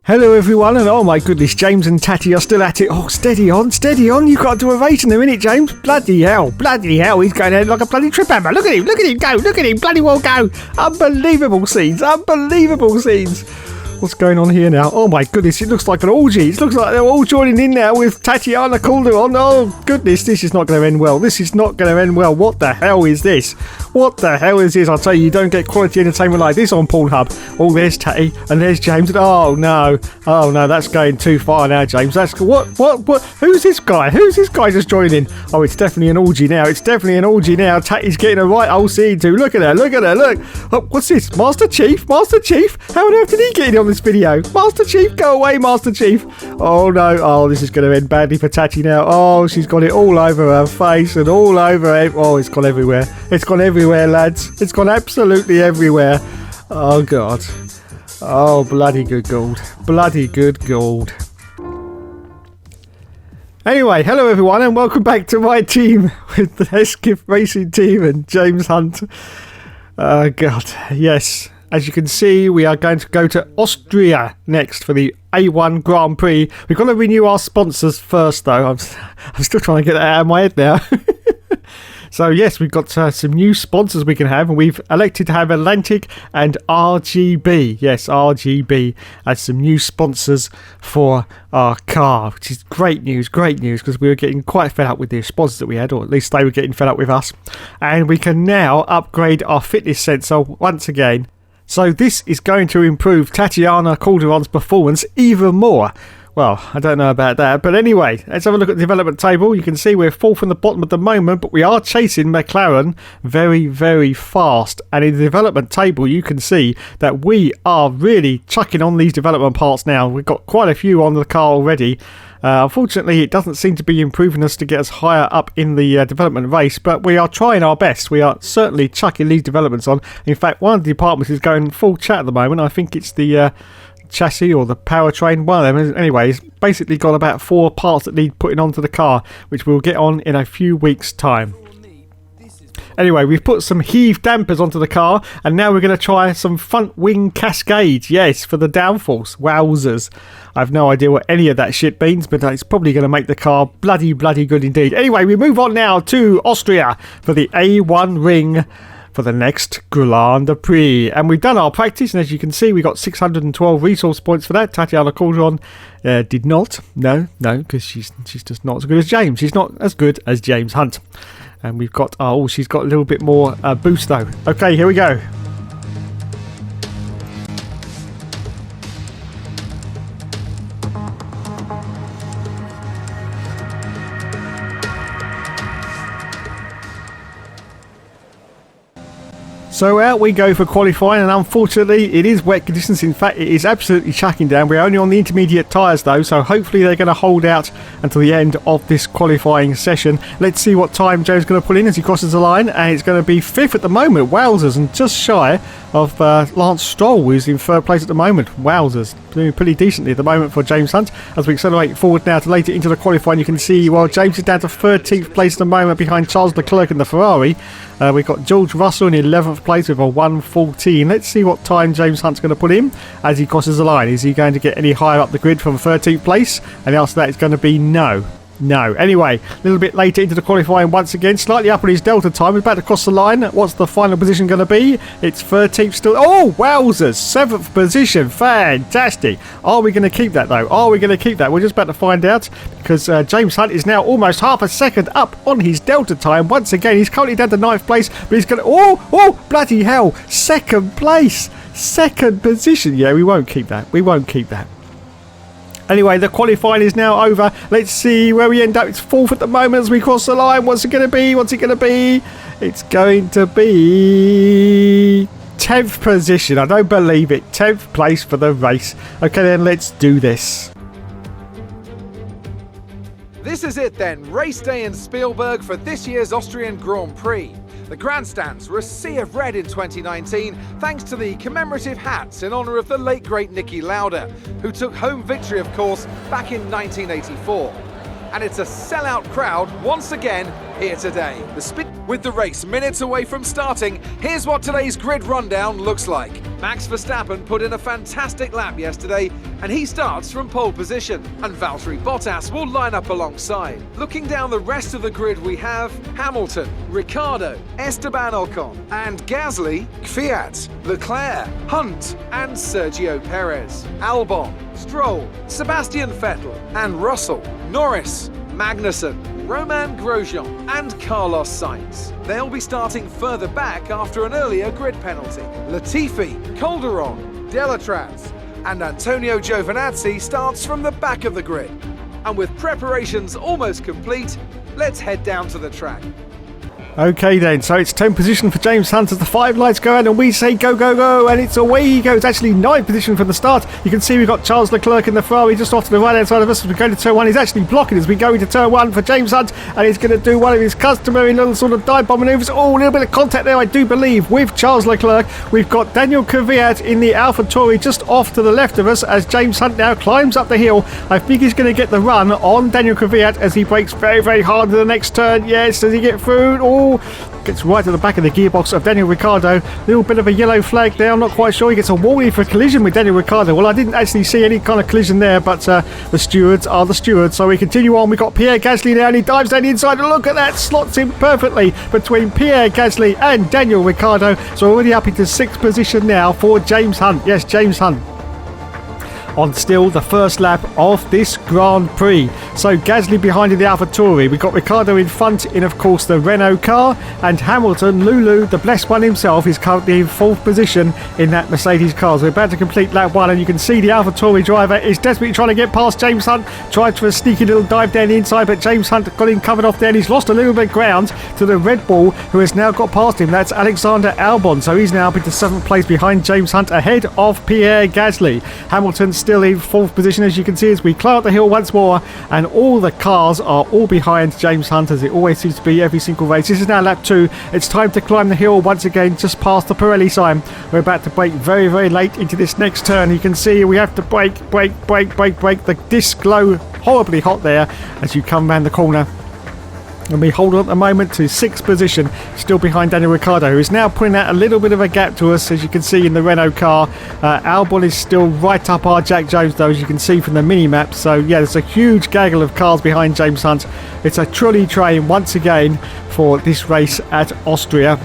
Hello everyone, and oh my goodness, James and Tatty are still at it. Oh, steady on, you've got to do a race in a minute, James. Bloody hell, he's going out like a bloody trip hammer. Look at him go, bloody well go. Unbelievable scenes. What's going on here now? Oh my goodness, it looks like an orgy. It looks like they're all joining in now with Tatiana Calderon. Oh goodness, this is not going to end well. What the hell is this? I'll tell you don't get quality entertainment like this on Pornhub. Oh, there's Tatty and there's James. Oh no, that's going too far now, James. That's what? Who's this guy just joining in? Oh, it's definitely an orgy now. Tatty's getting a right old scene too. Look at her, look. Oh, what's this? Master Chief? How on earth did he get in on this video? Master Chief, go away, Master Chief. Oh no, this is going to end badly for Tatty now. Oh, she's got it all over her face and all over it. Oh, it's gone everywhere, lads. It's gone absolutely everywhere. Oh God. Oh, bloody good gold. Anyway, hello everyone and welcome back to my team with the Eskif Racing team and James Hunt. Oh God, yes. As you can see, we are going to go to Austria next for the A1 Grand Prix. We've got to renew our sponsors first, though. I'm still trying to get that out of my head now. So, yes, we've got some new sponsors we can have, and we've elected to have Atlantic and RGB. Yes, RGB as some new sponsors for our car, which is great news, because we were getting quite fed up with the sponsors that we had, or at least they were getting fed up with us. And we can now upgrade our fitness sensor once again. So this is going to improve Tatiana Calderon's performance even more. Well, I don't know about that, but anyway, let's have a look at the development table. You can see we're fourth from the bottom at the moment, but we are chasing McLaren very, very fast. And in the development table, you can see that we are really chucking on these development parts now. We've got quite a few on the car already. Unfortunately, it doesn't seem to be improving us to get us higher up in the development race, but we are trying our best. We are certainly chucking these developments on. In fact, one of the departments is going full chat at the moment. I think it's the chassis or the powertrain. One of them, anyway, it's basically got about 4 parts that need putting onto the car, which we'll get on in a few weeks' time. Anyway, we've put some heave dampers onto the car, and now we're going to try some front wing cascades. Yes, for the downforce. Wowzers. I have no idea what any of that shit means, but it's probably going to make the car bloody good indeed. Anyway, we move on now to Austria for the A1 ring for the next Grand Prix. And we've done our practice, and as you can see, we got 612 resource points for that. Tatiana Calderon did not. No, because she's just not as good as James. She's not as good as James Hunt. And we've got, she's got a little bit more boost though. Okay, here we go. So out we go for qualifying, and unfortunately it is wet conditions. In fact, it is absolutely chucking down. We're only on the intermediate tyres though, so hopefully they're going to hold out until the end of this qualifying session. Let's see what time Joe's going to pull in as he crosses the line, and it's going to be 5th at the moment. Wowzers, and just shy of Lance Stroll, who's in 3rd place at the moment. Wowzers, doing pretty decently at the moment for James Hunt. As we accelerate forward now to later into the qualifying, you can see James is down to 13th place at the moment behind Charles Leclerc in the Ferrari. We've got George Russell in 11th place with a 1:14. Let's see what time James Hunt's going to put in as he crosses the line. Is he going to get any higher up the grid from 13th place? And the answer to that is going to be no. Anyway, a little bit later into the qualifying once again, slightly up on his delta time. We're about to cross the line. What's the final position going to be? It's 13th still. Oh, wowzers, 7th position. Fantastic. Are we going to keep that though? We're just about to find out, because James Hunt is now almost half a second up on his delta time. Once again, he's currently down to 9th place, but he's going to... Oh, bloody hell. 2nd place. 2nd position. Yeah, we won't keep that. Anyway, the qualifying is now over. Let's see where we end up. It's 4th at the moment as we cross the line. What's it going to be? It's going to be 10th position. I don't believe it. 10th place for the race. Okay, then let's do this. This is it then. Race day in Spielberg for this year's Austrian Grand Prix. The grandstands were a sea of red in 2019 thanks to the commemorative hats in honour of the late great Niki Lauda, who took home victory of course back in 1984. And it's a sellout crowd once again here today. With the race minutes away from starting, here's what today's grid rundown looks like. Max Verstappen put in a fantastic lap yesterday, and he starts from pole position, and Valtteri Bottas will line up alongside. Looking down the rest of the grid, we have Hamilton, Ricciardo, Esteban Ocon, and Gasly, Kvyat, Leclerc, Hunt, and Sergio Perez, Albon, Stroll, Sebastian Vettel, and Russell, Norris, Magnussen, Romain Grosjean and Carlos Sainz. They'll be starting further back after an earlier grid penalty. Latifi, Calderon, Delatraz and Antonio Giovinazzi starts from the back of the grid. And with preparations almost complete, let's head down to the track. Okay then, so it's 10th position for James Hunt as the 5 lights go out and we say go, go, go, and it's away he goes. Actually 9th position from the start. You can see we've got Charles Leclerc in the Ferrari just off to the right hand side of us as we go to turn 1. He's actually blocking as we go into turn 1 for James Hunt, and he's going to do one of his customary little sort of dive bomb manoeuvres. Oh, a little bit of contact there, I do believe, with Charles Leclerc. We've got Daniel Kvyat in the AlphaTauri just off to the left of us as James Hunt now climbs up the hill. I think he's going to get the run on Daniel Kvyat as he brakes very, very hard to the next turn. Yes, does he get through? Oh, gets right to the back of the gearbox of Daniel Ricciardo. Little bit of a yellow flag there. I'm not quite sure. He gets a warning for collision with Daniel Ricciardo. Well, I didn't actually see any kind of collision there, but the stewards are the stewards. So we continue on. We've got Pierre Gasly now, and he dives down the inside. And look at that. Slots in perfectly between Pierre Gasly and Daniel Ricciardo. So already up into 6th position now for James Hunt. Yes, James Hunt on still the first lap of this Grand Prix. So Gasly behind in the AlphaTauri. We've got Ricciardo in front in, of course, the Renault car, and Hamilton, Lulu, the blessed one himself, is currently in 4th position in that Mercedes car. So we're about to complete lap 1, and you can see the AlphaTauri driver is desperately trying to get past James Hunt. Tried for a sneaky little dive down the inside, but James Hunt got him covered off there, and he's lost a little bit of ground to the Red Bull, who has now got past him. That's Alexander Albon. So he's now up into 7th place behind James Hunt, ahead of Pierre Gasly. Hamilton still in 4th position, as you can see, as we climb up the hill once more, and all the cars are all behind James Hunt, as it always seems to be every single race. This is now lap 2. It's time to climb the hill once again, just past the Pirelli sign. We're about to brake very, very late into this next turn. You can see we have to brake. The disc glow horribly hot there as you come round the corner. And we hold on at the moment to 6th position, still behind Daniel Ricciardo, who is now putting out a little bit of a gap to us, as you can see in the Renault car. Albon is still right up our Jack Jones, though, as you can see from the mini-map. So, yeah, there's a huge gaggle of cars behind James Hunt. It's a trolley train once again for this race at Austria.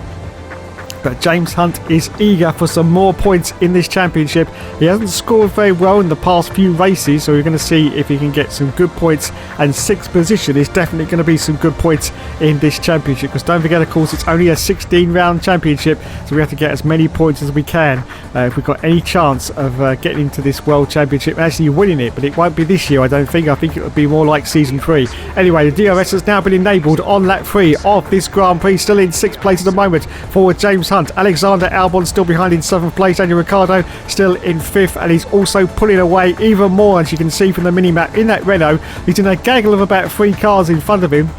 But James Hunt is eager for some more points in this championship. He hasn't scored very well in the past few races, so we're going to see if he can get some good points. And 6th position is definitely going to be some good points in this championship, because don't forget, of course, it's only a 16-round championship, so we have to get as many points as we can if we've got any chance of getting into this World Championship and actually winning it. But it won't be this year, I don't think. I think it would be more like Season 3. Anyway, the DRS has now been enabled on lap 3 of this Grand Prix, still in 6th place at the moment for James Hunt. Alexander Albon still behind in 7th place. Daniel Ricciardo still in 5th, and he's also pulling away even more, as you can see from the mini-map in that Renault. He's in a gaggle of about 3 cars in front of him.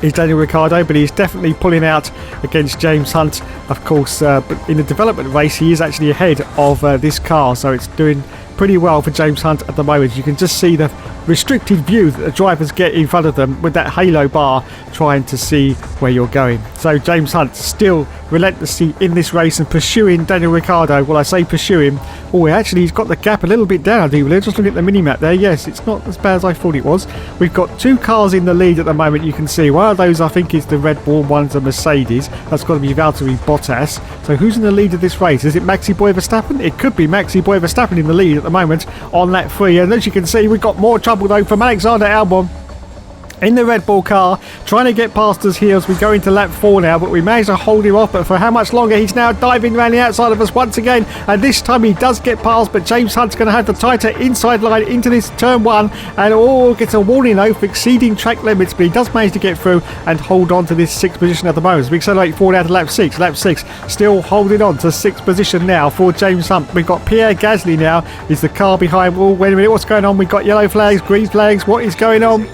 Is Daniel Ricciardo, but he's definitely pulling out against James Hunt. Of course, but in the development race, he is actually ahead of this car, so it's doing pretty well for James Hunt at the moment. You can just see the restricted view that the drivers get in front of them with that halo bar, trying to see where you're going. So James Hunt still relentlessly in this race and pursuing Daniel Ricciardo. Well, I say pursuing. Oh, actually, he's got the gap a little bit down, I do believe. Just looking at the mini-map there. Yes, it's not as bad as I thought it was. We've got 2 cars in the lead at the moment, you can see. One of those, I think, is the Red Bull, one's a Mercedes. That's got to be Valtteri Bottas. So who's in the lead of this race? Is it Maxi Boy Verstappen? It could be Maxi Boy Verstappen in the lead at the moment on lap 3. And as you can see, we've got more trouble, though, from Alexander Albon in the Red Bull car, trying to get past us here as we go into lap 4 now, but we managed to hold him off. But for how much longer? He's now diving around the outside of us once again, and this time he does get past, but James Hunt's going to have the tighter inside line into this turn 1, and gets a warning though for exceeding track limits, but he does manage to get through and hold on to this 6th position at the moment. As we accelerate forward out to lap 6. Lap 6 still holding on to 6th position now for James Hunt. We've got Pierre Gasly now, is the car behind. Oh, wait a minute, what's going on? We've got yellow flags, green flags, what is going on?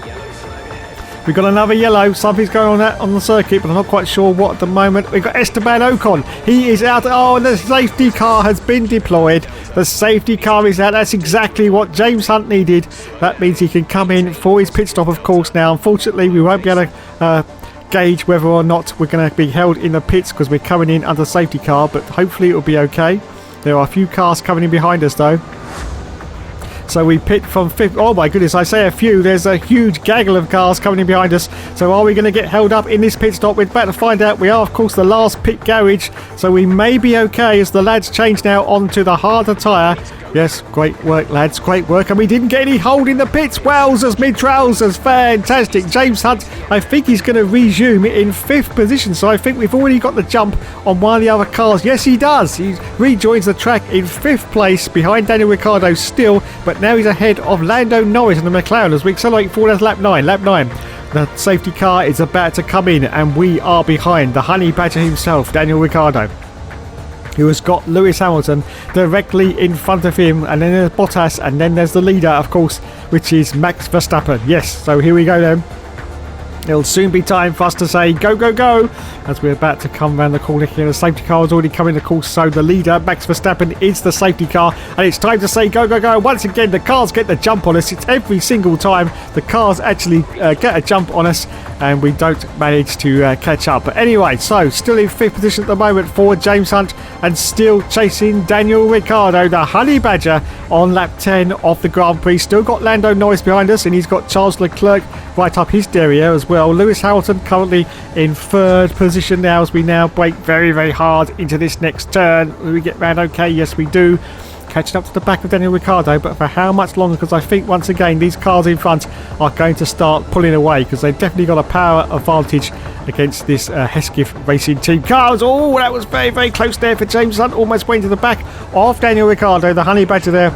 We've got another yellow. Something's going on the circuit, but I'm not quite sure what at the moment. We've got Esteban Ocon. He is out. Oh, and the safety car has been deployed. The safety car is out. That's exactly what James Hunt needed. That means he can come in for his pit stop, of course, now. Unfortunately, we won't be able to gauge whether or not we're going to be held in the pits because we're coming in under safety car, but hopefully it'll be okay. There are a few cars coming in behind us though. So we pit from 5th. Oh my goodness, I say a few. There's a huge gaggle of cars coming in behind us. So are we going to get held up in this pit stop? We're about to find out. We are, of course, the last pit garage. So we may be okay as the lads change now onto the harder tyre. Yes, great work, lads. Great work. And we didn't get any hold in the pits. Wowzers, mid-trousers. Fantastic. James Hunt, I think he's going to resume in 5th position. So I think we've already got the jump on one of the other cars. Yes, he does. He rejoins the track in 5th place behind Daniel Ricciardo still. But now he's ahead of Lando Norris and the McLaren as we accelerate forward as lap 9. Lap 9. The safety car is about to come in and we are behind the honey badger himself, Daniel Ricciardo, who has got Lewis Hamilton directly in front of him, and then there's Bottas, and then there's the leader, of course, which is Max Verstappen. Yes, so here we go then. It'll soon be time for us to say go, go, go as we're about to come around the corner here. The safety car has already come in, of course, so the leader, Max Verstappen, is the safety car, and it's time to say go, go, go. Once again, the cars get the jump on us. It's every single time the cars actually get a jump on us and we don't manage to catch up. But anyway, so still in 5th position at the moment for James Hunt and still chasing Daniel Ricciardo, the honey badger, on lap 10 of the Grand Prix. Still got Lando Norris behind us, and he's got Charles Leclerc right up his derriere as well. Lewis Hamilton currently in 3rd position now as we now brake very, very hard into this next turn. Do we get round okay? Yes, we do. Catching up to the back of Daniel Ricciardo, but for how much longer? Because I think once again these cars in front are going to start pulling away because they've definitely got a power advantage against this Hesketh Racing Team cars. Oh, that was very, very close there for James Hunt. Almost went to the back of Daniel Ricciardo, the honey badger there,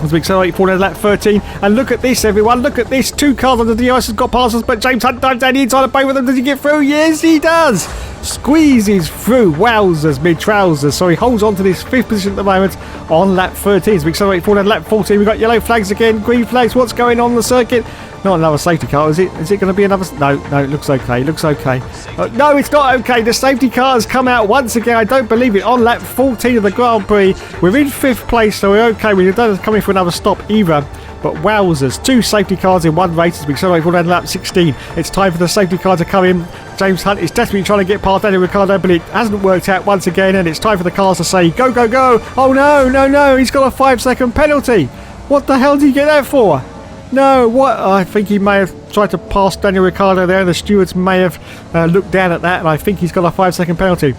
as we accelerate forward to lap 13. And look at this, everyone. Look at this. 2 cars under the DRS has got past us, but James Hunt dives down the inside of both of them. Does he get through? Yes, he does. Squeezes through. Wowzers, mid-trousers. So he holds on to this 5th position at the moment on lap 13. As we accelerate forward to lap 14, we've got yellow flags again, green flags. What's going on the circuit? Not another safety car, is it? Is it going to be another? No, it looks okay. It looks okay. No, it's not okay. The safety car has come out once again. I don't believe it. On lap 14 of the Grand Prix, we're in 5th place, so we're okay. We don't come in for another stop either. But wowzers, 2 safety cars in one race as we accelerate forward to lap 16. It's time for the safety car to come in. James Hunt is desperately trying to get past Daniel Ricciardo, but it hasn't worked out once again, and it's time for the cars to say go, go, go. Oh no, he's got a 5-second penalty. What the hell did he get that for? No, what? I think he may have tried to pass Daniel Ricciardo there. The stewards may have looked down at that, and I think he's got a 5-second penalty.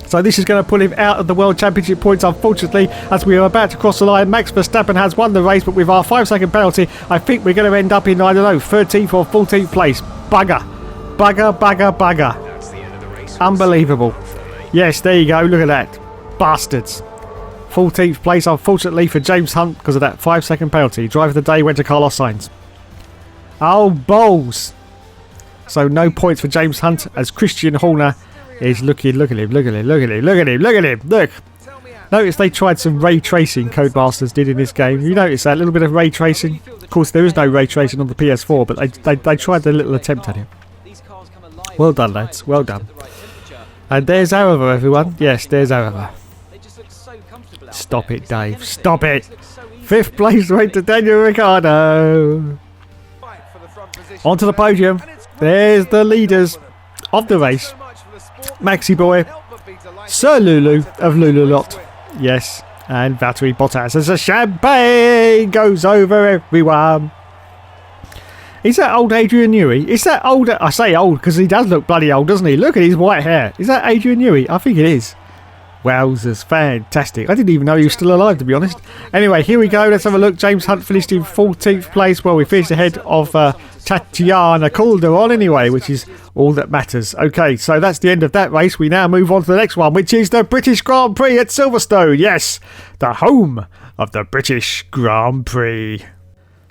So this is going to pull him out of the World Championship points, unfortunately, as we are about to cross the line. Max Verstappen has won the race, but with our 5-second penalty, I think we're going to end up in, I don't know, 13th or 14th place. Bugger. Unbelievable. Yes, there you go. Look at that. Bastards. 14th place, unfortunately, for James Hunt because of that 5-second penalty. Driver of the day went to Carlos Sainz. Oh, balls. So no points for James Hunt as Christian Horner is looking. Look at him. Look. Notice they tried some ray tracing, Codemasters did in this game. You notice that? A little bit of ray tracing. Of course, there is no ray tracing on the PS4, but they tried a little attempt at it. Well done, lads. Well done. And there's Arava, everyone. Yes, there's Arava. Stop it, Dave. Stop it. 5th place went to Daniel Ricciardo. Onto the podium. There's the leaders of the race. Maxi Boy, Sir Lulu of Lululot. Yes, and Valtteri Bottas as the champagne goes over everyone. Is that old Adrian Newey? Is that old? I say old because he does look bloody old, doesn't he? Look at his white hair. Is that Adrian Newey? I think it is. Wowzers, fantastic. I didn't even know he was still alive, to be honest. Anyway, here we go. Let's have a look. James Hunt finished in 14th place. Well, we finished ahead of Tatiana Calderon anyway, which is all that matters. Okay, so that's the end of that race. We now move on to the next one, which is the British Grand Prix at Silverstone. Yes, the home of the British Grand Prix.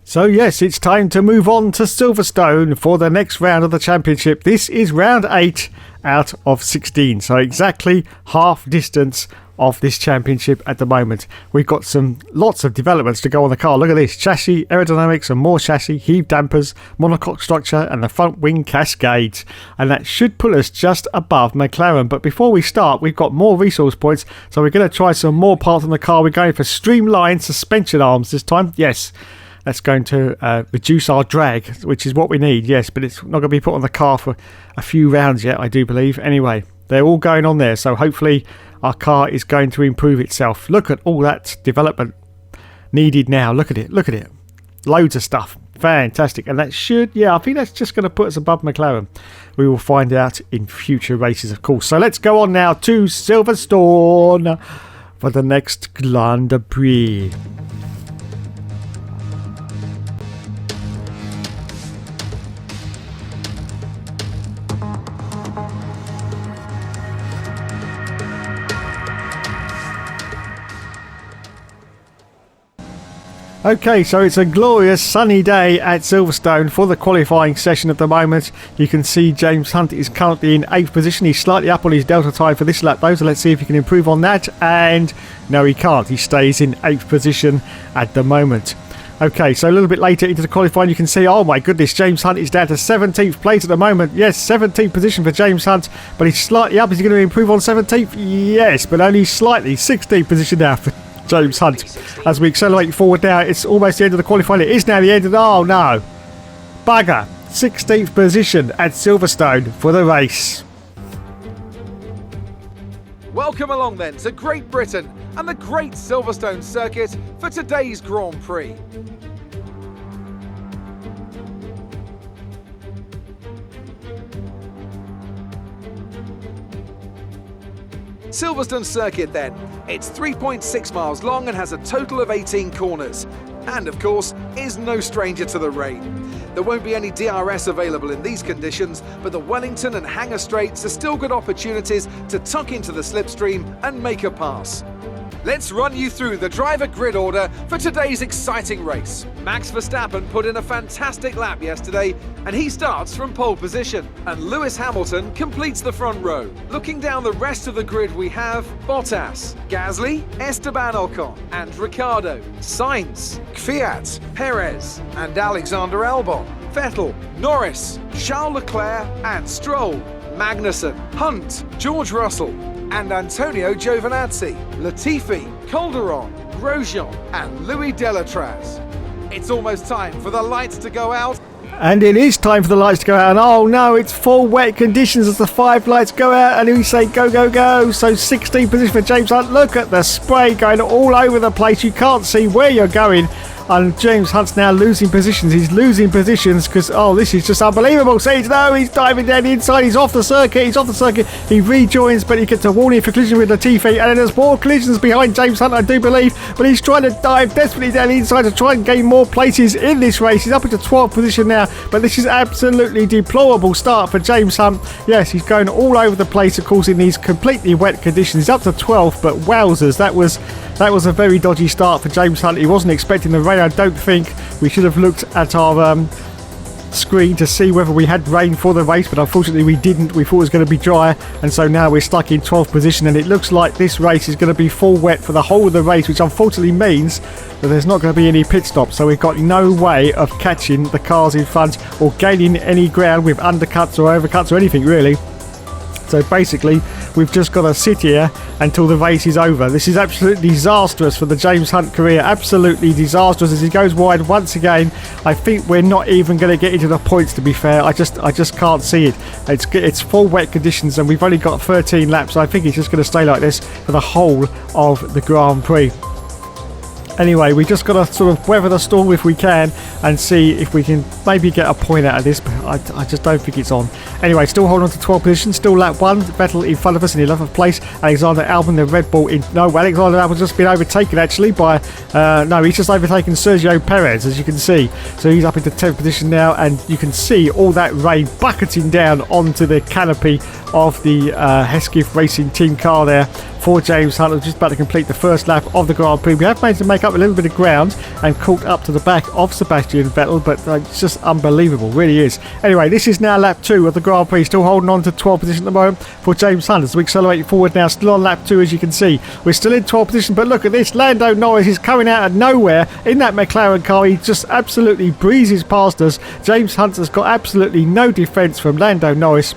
So yes, it's time to move on to Silverstone for the next round of the championship. This is round 8 out of 16, so exactly half distance of this championship at the moment. We've got lots of developments to go on the car. Look at this: chassis aerodynamics and more chassis, heave dampers, monocoque structure, and the front wing cascades, and that should put us just above McLaren. But before we start, we've got more resource points, so we're going to try some more parts on the car. We're going for streamlined suspension arms this time. Yes, that's going to reduce our drag, which is what we need. Yes, but it's not going to be put on the car for a few rounds yet, I do believe. Anyway, They're all going on there, so hopefully our car is going to improve itself. Look at all that development needed now. Look at it. Look at it. Loads of stuff. Fantastic. And that should, yeah, I think that's just going to put us above McLaren. We will find out in future races, of course. So let's go on now to Silverstone for the next Grand Prix. Okay, so it's a glorious sunny day at Silverstone for the qualifying session at the moment. You can see James Hunt is currently in 8th position. He's slightly up on his delta time for this lap though, so let's see if he can improve on that. And no, he can't. He stays in 8th position at the moment. Okay, so a little bit later into the qualifying, you can see, oh my goodness, James Hunt is down to 17th place at the moment. Yes, 17th position for James Hunt, but he's slightly up. Is he going to improve on 17th? Yes, but only slightly. 16th position now for James Hunt. As we accelerate forward now, it's almost the end of the qualifying. It is now the end of the... Oh no. Bugger. 16th position at Silverstone for the race. Welcome along then to Great Britain and the Great Silverstone Circuit for today's Grand Prix. Silverstone Circuit then. It's 3.6 miles long and has a total of 18 corners. And of course, is no stranger to the rain. There won't be any DRS available in these conditions, but the Wellington and Hangar Straights are still good opportunities to tuck into the slipstream and make a pass. Let's run you through the driver grid order for today's exciting race. Max Verstappen put in a fantastic lap yesterday, and he starts from pole position. And Lewis Hamilton completes the front row. Looking down the rest of the grid, we have Bottas, Gasly, Esteban Ocon, and Ricciardo, Sainz, Kvyat, Perez, and Alexander Albon, Vettel, Norris, Charles Leclerc, and Stroll, Magnussen, Hunt, George Russell, and Antonio Giovinazzi, Latifi, Calderon, Grosjean, and Louis Delatraz. It's almost time for the lights to go out. And it is time for the lights to go out. And oh no, it's full wet conditions as the 5 lights go out. And we say go, go, go. So 16th position for James Hunt. Look at the spray going all over the place. You can't see where you're going. And James Hunt's now losing positions. He's losing positions because, oh, this is just unbelievable. See, no, he's diving down the inside. He's off the circuit. He's off the circuit. He rejoins, but he gets a warning for collision with Latifi. And then there's more collisions behind James Hunt, I do believe. But he's trying to dive desperately down the inside to try and gain more places in this race. He's up into 12th position now. But this is absolutely deplorable start for James Hunt. Yes, he's going all over the place, of course, in these completely wet conditions. He's up to 12th, but wowzers, that was a very dodgy start for James Hunt. He wasn't expecting the rain. I don't think we should have looked at our screen to see whether we had rain for the race, but unfortunately we didn't. We thought it was going to be dry, and so now we're stuck in 12th position, and it looks like this race is going to be full wet for the whole of the race, which unfortunately means that there's not going to be any pit stops, so we've got no way of catching the cars in front or gaining any ground with undercuts or overcuts or anything really. So basically, we've just got to sit here until the race is over. This is absolutely disastrous for the James Hunt career. Absolutely disastrous as he goes wide once again. I think we're not even going to get into the points, to be fair. I just can't see it. It's full wet conditions and we've only got 13 laps. I think it's just going to stay like this for the whole of the Grand Prix. Anyway, we just got to sort of weather the storm if we can and see if we can maybe get a point out of this, but I just don't think it's on. Anyway, still holding on to 12th position, still lap 1. Vettel in front of us in 11th place. Alexander Albon, the Red Bull in... No, Alexander Albon's just been overtaken actually by... no, he's just overtaken Sergio Perez, as you can see. So he's up into 10th position now, and you can see all that rain bucketing down onto the canopy of the Hesketh Racing Team car there for James Hunt, who's just about to complete the first lap of the Grand Prix. We have managed to make up a little bit of ground and caught up to the back of Sebastian Vettel, but it's just unbelievable, really is. Anyway, this is now lap 2 of the Grand Prix, still holding on to 12th position at the moment for James Hunt as we accelerate forward now, still on lap 2 as you can see. We're still in 12th position, but look at this, Lando Norris is coming out of nowhere in that McLaren car. He just absolutely breezes past us. James Hunt has got absolutely no defence from Lando Norris.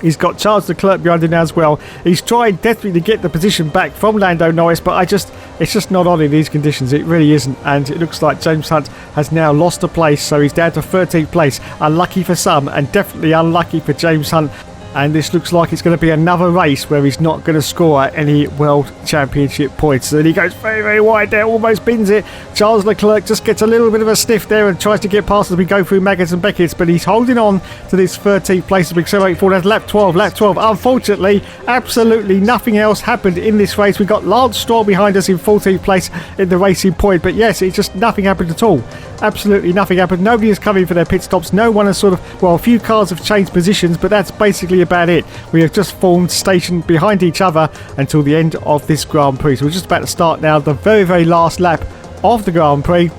He's got Charles Leclerc behind him now as well. He's trying desperately to get the position back from Lando Norris, but it's just not on in these conditions. It really isn't, and it looks like James Hunt has now lost a place, so he's down to 13th place. Unlucky for some, and definitely unlucky for James Hunt. And this looks like it's going to be another race where he's not going to score any World Championship points. And he goes very, very wide there, almost bins it. Charles Leclerc just gets a little bit of a sniff there and tries to get past as we go through Maggotts and Beckett's, but he's holding on to this 13th place as we accelerate forward. That's lap 12, lap 12. Unfortunately, absolutely nothing else happened in this race. We got Lance Stroll behind us in 14th place in the Racing Point, but yes, it's just nothing happened at all. Absolutely nothing happened. Nobody is coming for their pit stops. No one has sort of, well, a few cars have changed positions, but that's basically about it. We have just formed stationed behind each other until the end of this Grand Prix. So we're just about to start now the very, very last lap of the Grand Prix.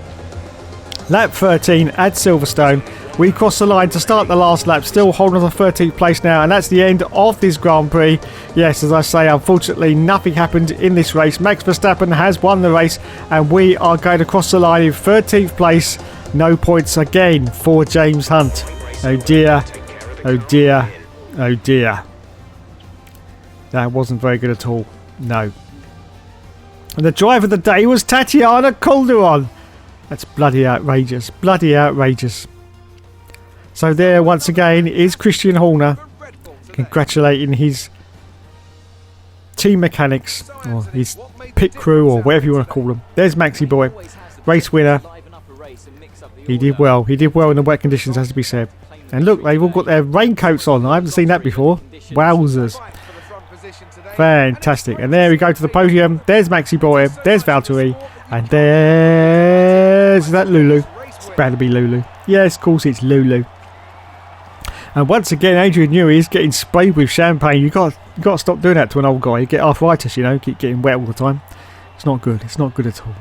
Lap 13 at Silverstone. We cross the line to start the last lap, still holding on to 13th place now, and that's the end of this Grand Prix. Yes, as I say, unfortunately, nothing happened in this race. Max Verstappen has won the race, and we are going to cross the line in 13th place. No points again for James Hunt. Oh dear, oh dear, oh dear. That wasn't very good at all. No. And the driver of the day was Tatiana Calderon. That's bloody outrageous. Bloody outrageous. So there, once again, is Christian Horner congratulating his team mechanics, or his pit crew, or whatever you want to call them. There's Maxi Boy, race winner. He did well. He did well in the wet conditions, has to be said. And look, they've all got their raincoats on. I haven't seen that before. Wowzers. Fantastic. And there we go to the podium. There's Maxi Boy. There's Valtteri. And there's that Lulu. It's bound to be Lulu. Yes, of course it's Lulu. And once again, Adrian Newey is getting sprayed with champagne. You got to stop doing that to an old guy. You get arthritis, you know, keep getting wet all the time. It's not good. It's not good at all.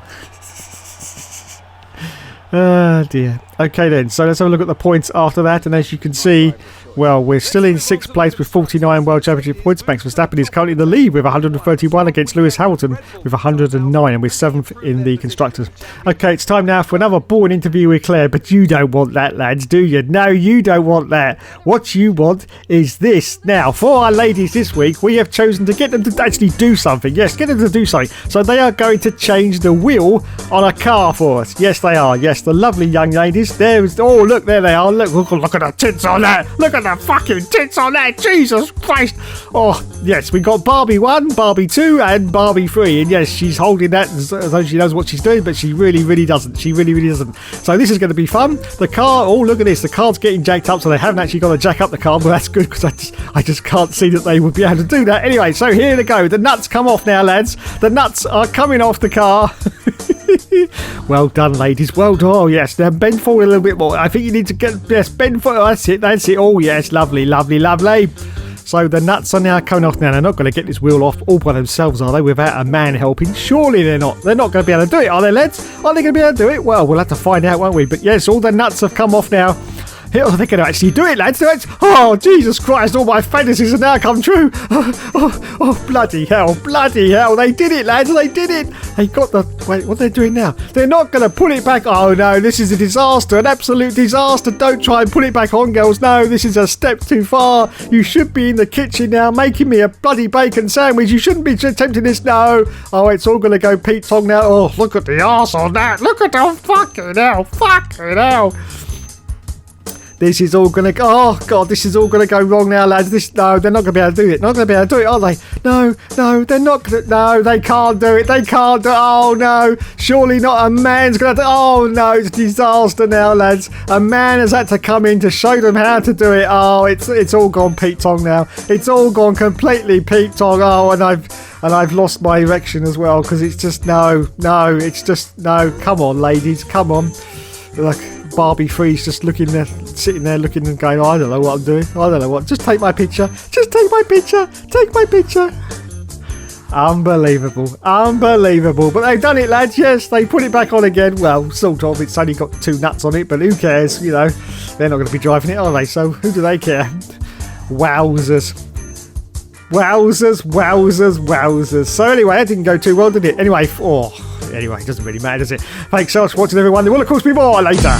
Oh dear. Okay then, so let's have a look at the points after that. And as you can see, well, we're still in 6th place with 49 World Championship points. Max Verstappen is currently in the lead with 131 against Lewis Hamilton with 109, and we're 7th in the Constructors. Okay, it's time now for another boring interview with Claire, but you don't want that, lads, do you? No, you don't want that. What you want is this. Now, for our ladies this week, we have chosen to get them to actually do something. Yes, get them to do something. So they are going to change the wheel on a car for us. Yes, they are. Yes, the lovely young ladies. There's, oh, look, there they are. Look at the tits on that. Look at the fucking tits on that. Jesus Christ. Oh, yes, we got Barbie 1, Barbie 2, and Barbie 3. And yes, she's holding that as though she knows what she's doing, but she really, really doesn't. She really, really doesn't. So this is going to be fun. The car, oh, look at this. The car's getting jacked up, so they haven't actually got to jack up the car, but that's good because I just can't see that they would be able to do that. Anyway, so here they go. The nuts come off now, lads. The nuts are coming off the car. Well done, ladies. Well done. Oh, yes. Now bend forward a little bit more. I think you need to get, yes, bend forward. That's it. That's it. Oh, yes. Lovely, lovely, lovely. So the nuts are now coming off now. They're not going to get this wheel off all by themselves, are they? Without a man helping? Surely they're not. They're not going to be able to do it, are they, lads? Are they going to be able to do it? Well, we'll have to find out, won't we? But yes, all the nuts have come off now. Oh, they're going to actually do it, lads. Oh, Jesus Christ, all my fantasies have now come true. Oh, bloody hell, bloody hell. They did it, lads, they did it. They got the... Wait, what are they doing now? They're not going to put it back. Oh, no, this is a disaster, an absolute disaster. Don't try and put it back on, girls. No, this is a step too far. You should be in the kitchen now making me a bloody bacon sandwich. You shouldn't be attempting this. No. Oh, it's all going to go Pete Tong now. Oh, look at the arse on that. Look at the fucking hell. Fucking hell. This is all going to go... Oh, God, this is all going to go wrong now, lads. No, they're not going to be able to do it. Not going to be able to do it, are they? No, they're not going to... No, they can't do it. They can't do it. Oh, no. Surely not a man's going to do... Oh, no, it's a disaster now, lads. A man has had to come in to show them how to do it. Oh, it's all gone Pete Tong now. It's all gone completely Pete Tong. Oh, and I've lost my erection as well because it's just... No, it's just... No, come on, ladies. Come on. Look... Barbie 3's just looking there, sitting there looking and going, oh, I don't know what I'm doing. I don't know what. Just take my picture. Just take my picture. Take my picture. Unbelievable. Unbelievable. But they've done it, lads. Yes, they put it back on again. Well, sort of. It's only got 2 nuts on it, but who cares? You know, they're not going to be driving it, are they? So who do they care? Wowzers. Wowzers, wowzers, wowzers. So anyway, that didn't go too well, did it? Anyway, it doesn't really matter, does it? Thanks so much for watching, everyone. There will, of course, be more later.